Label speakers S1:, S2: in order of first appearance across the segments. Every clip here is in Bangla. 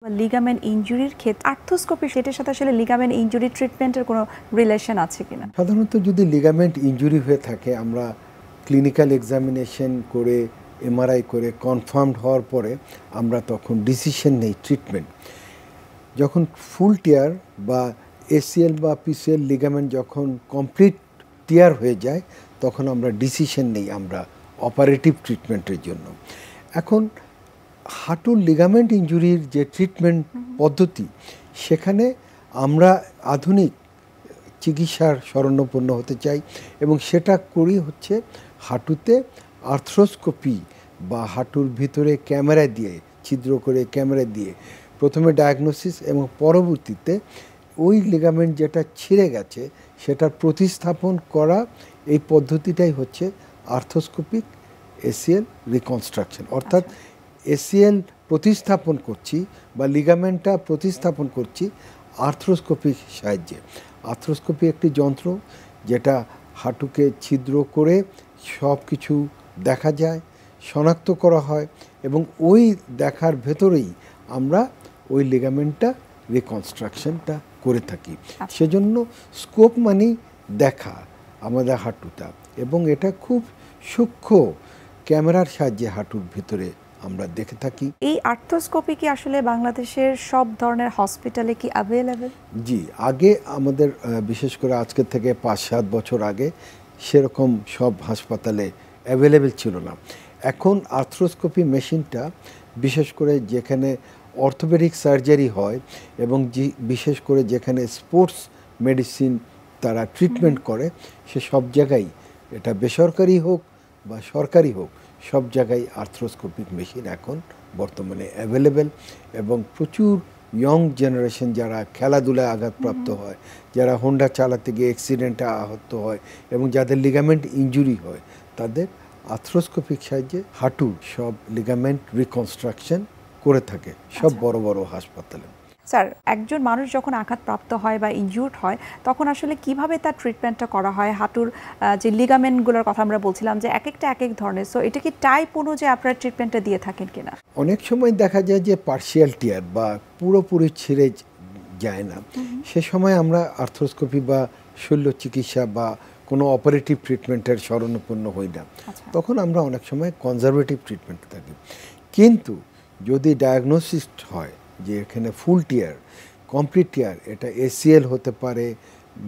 S1: লিগামেন্ট ইনজুরির ক্ষেত্রে আর্থ্রোস্কোপি সেটার সাথে আসলে লিগামেন্ট ইনজুরি ট্রিটমেন্টের কোনো রিলেশন আছে কিনা?
S2: সাধারণত যদি লিগামেন্ট ইনজুরি হয়ে থাকে আমরা ক্লিনিক্যাল এক্সামিনেশন করে এমআরআই করে কনফার্মড হওয়ার পরে আমরা তখন ডিসিশন নেই ট্রিটমেন্ট। যখন ফুল টিয়ার বা এসিএল বা পিসিএল লিগামেন্ট যখন কমপ্লিট টিয়ার হয়ে যায় তখন আমরা ডিসিশন নেই আমরা অপারেটিভ ট্রিটমেন্টের জন্য। এখন হাঁটুর লিগামেন্ট ইনজুরির যে ট্রিটমেন্ট পদ্ধতি সেখানে আমরা আধুনিক চিকিৎসার শরণাপন্ন হতে চাই এবং সেটা করি হচ্ছে হাঁটুতে আর্থ্রোস্কোপি বা হাঁটুর ভিতরে ক্যামেরা দিয়ে ছিদ্র করে ক্যামেরা দিয়ে প্রথমে ডায়াগনোসিস এবং পরবর্তীতে ওই লিগামেন্ট যেটা ছিঁড়ে গেছে সেটার প্রতিস্থাপন করা, এই পদ্ধতিটাই হচ্ছে আর্থ্রোস্কোপিক এসিএল রিকনস্ট্রাকশন। অর্থাৎ এসিএল প্রতিস্থাপন করছি বা লিগামেন্টটা প্রতিস্থাপন করছি আর্থ্রোস্কোপির সাহায্যে। আর্থ্রোস্কোপি একটি যন্ত্র যেটা হাঁটুকে ছিদ্র করে সব কিছু দেখা যায়, শনাক্ত করা হয় এবং ওই দেখার ভেতরেই আমরা ওই লিগামেন্টটা রিকনস্ট্রাকশনটা করে থাকি। সেজন্য স্কোপ মানেই দেখা আমাদের হাঁটুটা, এবং এটা খুব সূক্ষ্ম ক্যামেরার সাহায্যে হাঁটুর ভিতরে আমরা দেখে থাকি।
S1: এই আর্থ্রোস্কোপি কি আসলে বাংলাদেশের সব ধরনের হসপিটালে কি অ্যাভেলেবেল?
S2: জি, আগে আমাদের বিশেষ করে আজকে থেকে 5-7 বছর আগে সেরকম সব হাসপাতালে অ্যাভেলেবেল ছিল না। এখন আর্থ্রোস্কোপি মেশিনটা বিশেষ করে যেখানে অর্থোপেডিক সার্জারি হয় এবং বিশেষ করে যেখানে স্পোর্টস মেডিসিন তারা ট্রিটমেন্ট করে সে সব জায়গায়, এটা বেসরকারি হোক বা সরকারি হোক, সব জায়গায় আর্থ্রোস্কোপিক মেশিন এখন বর্তমানে অ্যাভেলেবেল। এবং প্রচুর ইয়ং জেনারেশন যারা খেলাধুলায় আঘাতপ্রাপ্ত হয়, যারা হোন্ডা চালাতে গিয়ে অ্যাক্সিডেন্টে আহত হয় এবং যাদের লিগামেন্ট ইনজুরি হয় তাদের আর্থ্রোস্কোপিক সাহায্যে হাঁটুর সব লিগামেন্ট রিকনস্ট্রাকশন করে থাকে সব বড় বড় হাসপাতালে।
S1: স্যার, একজন মানুষ যখন আঘাতপ্রাপ্ত হয় বা ইনজুর্ড হয় তখন আসলে কিভাবে তার ট্রিটমেন্টটা করা হয়? হাঁটুর যে লিগামেন্টগুলোর কথা আমরা বলছিলাম যে এক একটা এক এক ধরনের, সো এটা কি টাইপ অনুযায়ী আপনারা ট্রিটমেন্টটা দিয়ে থাকেন কিনা?
S2: অনেক সময় দেখা যায় যে পার্শিয়াল টিয়ার বা পুরোপুরি ছিঁড়ে যায় না, সে সময় আমরা আর্থ্রোস্কোপি বা শল্য চিকিৎসা বা কোনো অপারেটিভ ট্রিটমেন্টের শরণাপন্ন হই না। তখন আমরা অনেক সময় কনজারভেটিভ ট্রিটমেন্ট থাকি। কিন্তু যদি ডায়াগনোসিস হয় যে এখানে ফুল টিয়ার, কমপ্লিট টিয়ার, এটা এসিএল হতে পারে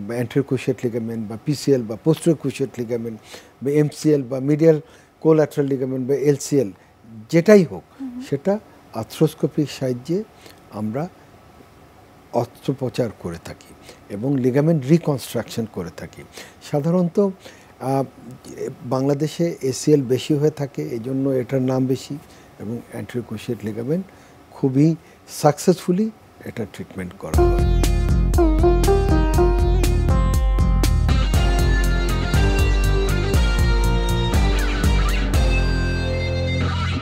S2: বা অ্যান্টেরিয়র ক্রুশিয়েট লিগামেন্ট বা পিসিএল বা পোস্টেরিয়র ক্রুশিয়েট লিগামেন্ট বা এমসিএল বা মিডিয়াল কোল্যাটারাল লিগামেন্ট বা এলসিএল, যেটাই হোক সেটা আর্থ্রোস্কোপির সাহায্যে আমরা অস্ত্রোপচার করে থাকি এবং লিগামেন্ট রিকনস্ট্রাকশন করে থাকি। সাধারণত বাংলাদেশে এসিএল বেশি হয়ে থাকে, এই জন্য এটার নাম বেশি, এবং অ্যান্টেরিয়র ক্রুশিয়েট লিগামেন্ট খুবই সাকসেসফুলি এটা ট্রিটমেন্ট করা হয়।